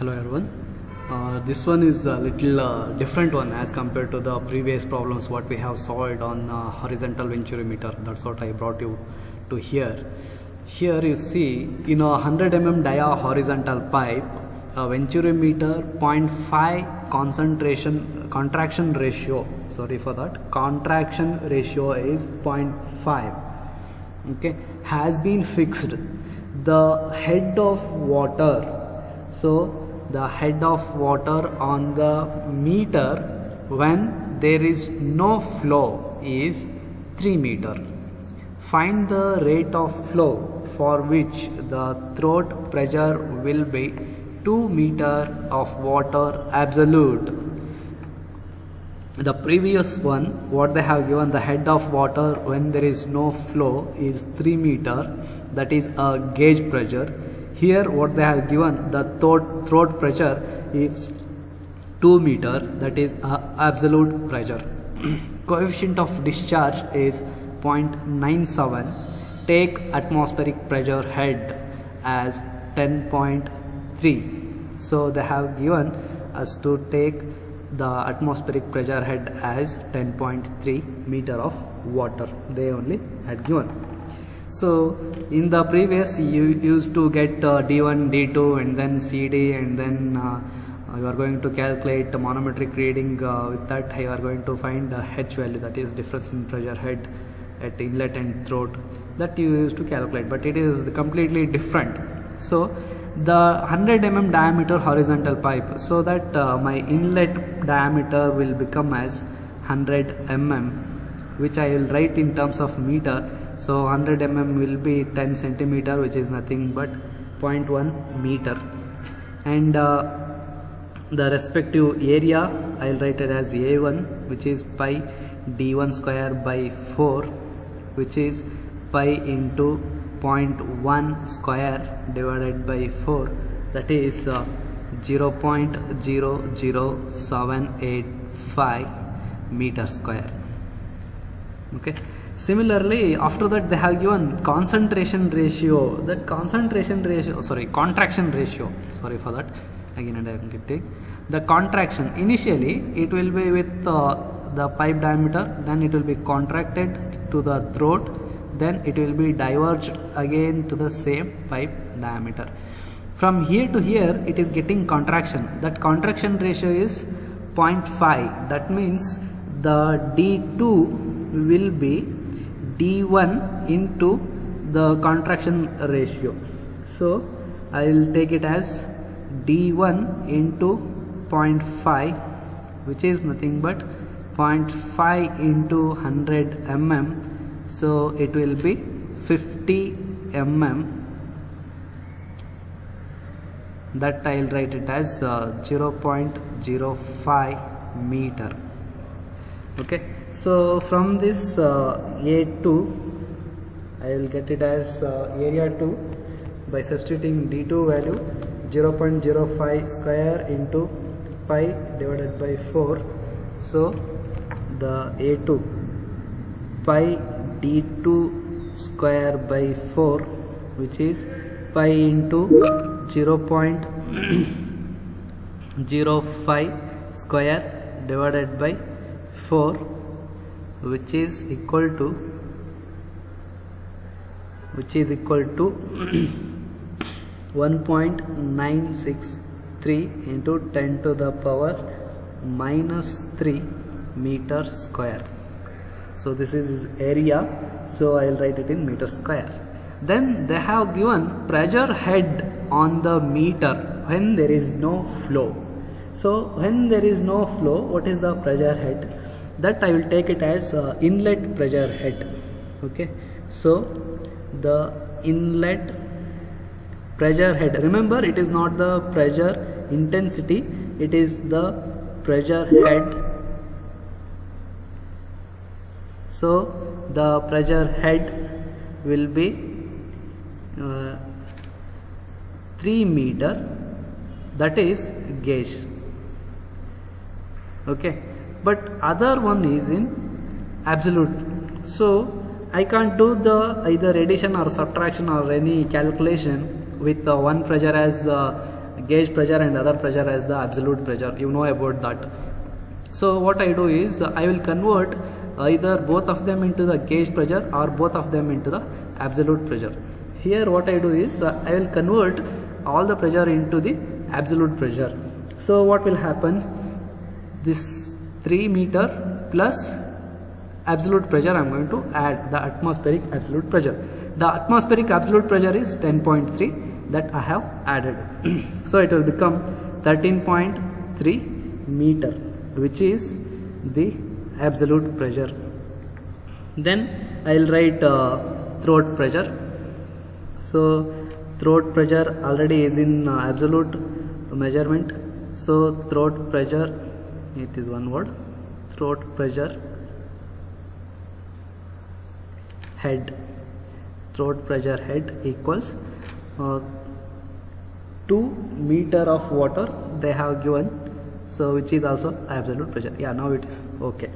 Hello everyone. This one is a little different one as compared to the previous problems what we have solved on horizontal venturimeter. That's what I brought you to here. Here you see in a 100 mm dia horizontal pipe, a venturimeter 0.5 contraction ratio. Sorry for that. Contraction ratio is 0.5. Okay, has been fixed. The head of water. So the head of water on the meter when there is no flow is 3 meter. Find the rate of flow for which the throat pressure will be 2 meter of water absolute. The previous one, what they have given, the head of water when there is no flow is 3 meter, that is a gauge pressure. Here what they have given, the throat pressure is 2 meter, that is absolute pressure. Coefficient of discharge is 0.97. Take atmospheric pressure head as 10.3. So they have given us to take the atmospheric pressure head as 10.3 meter of water. They only had given. So in the previous you used to get D1, D2 and then CD, and then you are going to calculate manometric reading. With that you are going to find the H value, that is difference in pressure head at inlet and throat, that you used to calculate, but it is completely different. So the 100 mm diameter horizontal pipe, so that my inlet diameter will become as 100 mm, which I will write in terms of meter. So 100 mm will be 10 centimeter, which is nothing but 0.1 meter, and the respective area I will write it as A1, which is pi d1 square by 4, which is pi into 0.1 square divided by 4, that is 0.00785 meter square. Okay. Similarly, after that they have given contraction ratio. Sorry for that. Again, and I am getting the contraction. Initially, it will be with the pipe diameter. Then it will be contracted to the throat. Then it will be diverged again to the same pipe diameter. From here to here, it is getting contraction. That contraction ratio is 0.5. That means the D2 will be D1 into the contraction ratio. So I will take it as D1 into 0.5, which is nothing but 0.5 into 100 mm. So it will be 50 mm. That I will write it as 0.05 meter. Okay. So from this A2, I will get it as area 2 by substituting D2 value 0.05 square into pi divided by 4. So the A2 pi D2 square by 4, which is pi into 0.05 square divided by 4, which is equal to 1.963 into 10 to the power minus 3 meter square. So this is his area, so I will write it in meter square. Then they have given pressure head on the meter when there is no flow. So when there is no flow, what is the pressure head? That I will take it as inlet pressure head. Okay, so the inlet pressure head, remember it is not the pressure intensity, it is the pressure head. So the pressure head will be 3 meter, that is gauge. Okay, but other one is in absolute. So I can't do the either addition or subtraction or any calculation with one pressure as gauge pressure and other pressure as the absolute pressure. You know about that. So what I do is I will convert either both of them into the gauge pressure or both of them into the absolute pressure. Here what I do is I will convert all the pressure into the absolute pressure. So what will happen? This 3 meter plus absolute pressure, I am going to add the atmospheric absolute pressure. The atmospheric absolute pressure is 10.3 that I have added. So it will become 13.3 meter, which is the absolute pressure. Then I will write throat pressure. So throat pressure already is in absolute measurement. So throat pressure, it is one word, throat pressure head. Throat pressure head equals 2 meter of water they have given, so which is also absolute pressure. Yeah, now it is okay.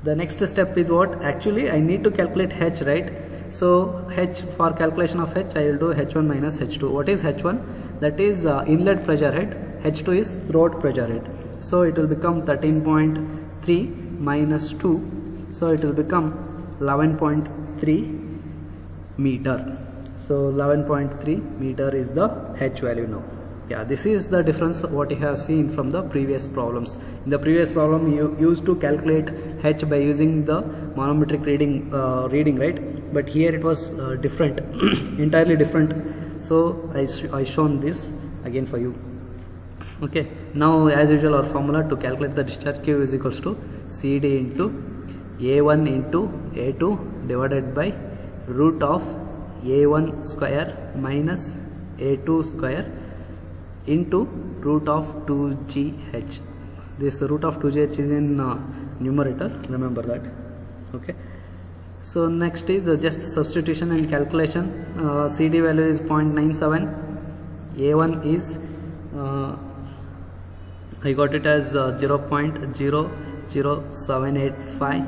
The next step is what? Actually I need to calculate H, right? So H, for calculation of H I will do H1 minus H2. What is H1? That is inlet pressure head. H2 is throat pressure head. So it will become 13.3 minus 2, so it will become 11.3 meter. So 11.3 meter is the H value now. Yeah, this is the difference what you have seen from the previous problems. In the previous problem you used to calculate H by using the manometric reading, right? But here it was different, entirely different. So I shown this again for you. Okay, now as usual our formula to calculate the discharge Q is equals to CD into A1 into A2 divided by root of A1 square minus A2 square into root of 2GH. This root of 2GH is in numerator, remember that. Okay, so next is just substitution and calculation. CD value is 0.97, A1 is I got it as 0.00785,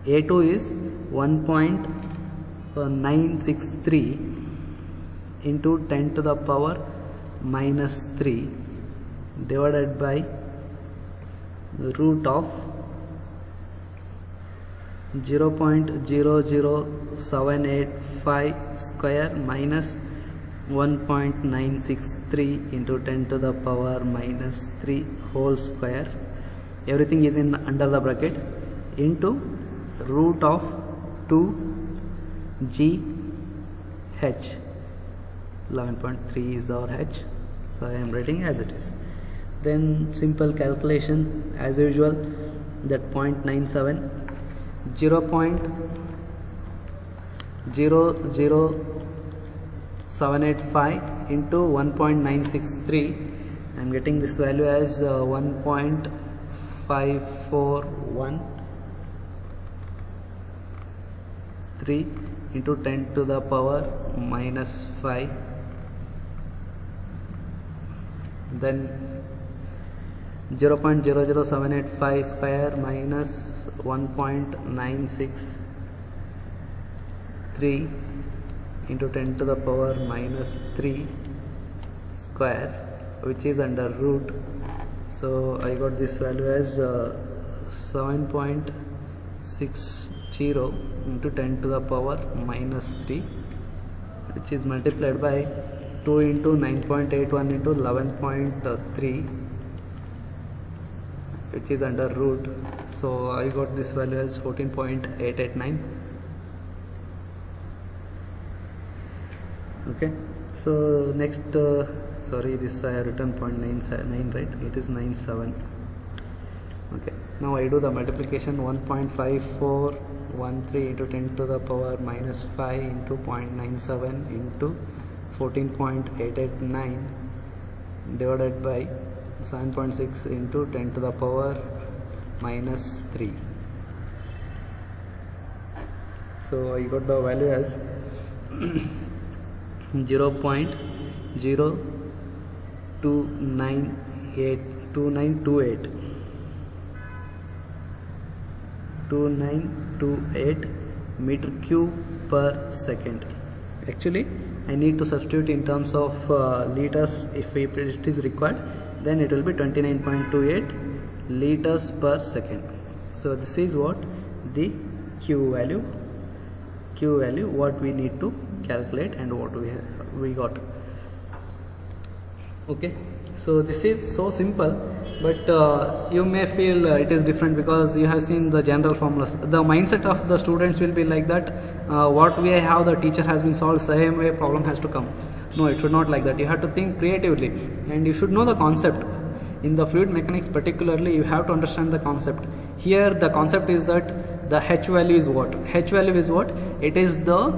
A2 is 1.963 into 10 to the power minus 3 divided by root of 0.00785 square minus 1.963 into 10 to the power minus 3 whole square, everything is in under the bracket, into root of 2GH. 11.3 is our H, so I am writing as it is. Then simple calculation as usual, that 0.97, 0.00785 into 1.963, I am getting this value as 1.5413 into 10 to the power minus 5, then 0.00785 square minus 1.963 into 10 to the power minus 3 square, which is under root. So I got this value as 7.60 into 10 to the power minus 3, which is multiplied by 2 into 9.81 into 11.3, which is under root. So I got this value as 14.889. Okay, so next sorry, this I have written 0.99, right? It is 97. Okay, now I do the multiplication. 1.5413 into 10 to the power minus 5 into 0.97 into 14.889 divided by 7.6 into 10 to the power minus 3. So I got the value as 0.02928 meter cube per second. Actually I need to substitute in terms of liters if it is required, then it will be 29.28 liters per second. So this is what the Q value what we need to calculate and what we got. Okay, so this is so simple, but you may feel it is different because you have seen the general formulas. The mindset of the students will be like that, what way how the teacher has been solved, same way problem has to come. No, it should not like that. You have to think creatively and you should know the concept. In the fluid mechanics particularly, you have to understand the concept. Here the concept is that the H value is what? H value is what? It is the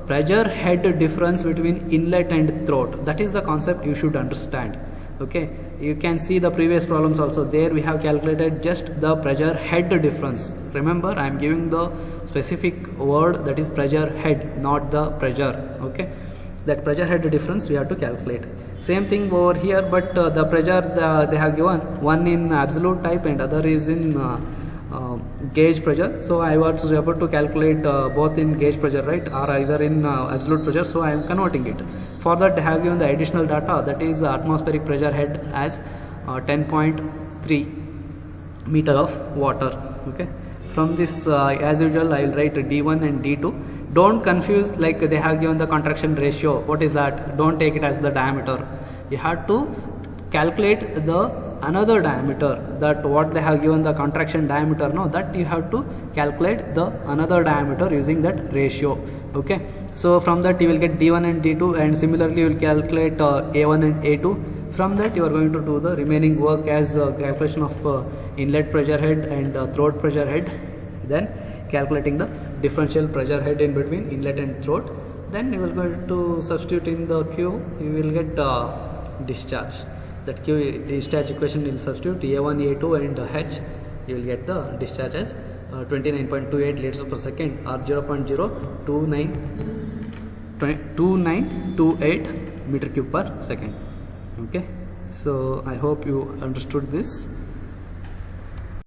pressure head difference between inlet and throat. That is the concept you should understand. Okay, you can see the previous problems also. There we have calculated just the pressure head difference. Remember, I am giving the specific word, that is pressure head, not the pressure. Okay, that pressure head difference we have to calculate. Same thing over here, but the pressure they have given, one in absolute type and other is in gauge pressure. So I was able to calculate both in gauge pressure, right, or either in absolute pressure. So I am converting it. For that they have given the additional data, that is atmospheric pressure head as 10.3 meter of water. Okay, from this as usual I will write D1 and D2. Don't confuse, like they have given the contraction ratio. What is that? Don't take it as the diameter. You have to calculate the another diameter, that what they have given the contraction diameter, no, that you have to calculate the another diameter using that ratio. Okay, so from that you will get D1 and D2, and similarly you will calculate A1 and A2. From that you are going to do the remaining work as calculation of inlet pressure head and throat pressure head, then calculating the differential pressure head in between inlet and throat. Then you will going to substitute in the Q, you will get discharge. That Q discharge equation will substitute A1, A2 and H. You will get the discharge as 29.28 liters per second or 0.02928 meter cube per second. Okay, so I hope you understood this.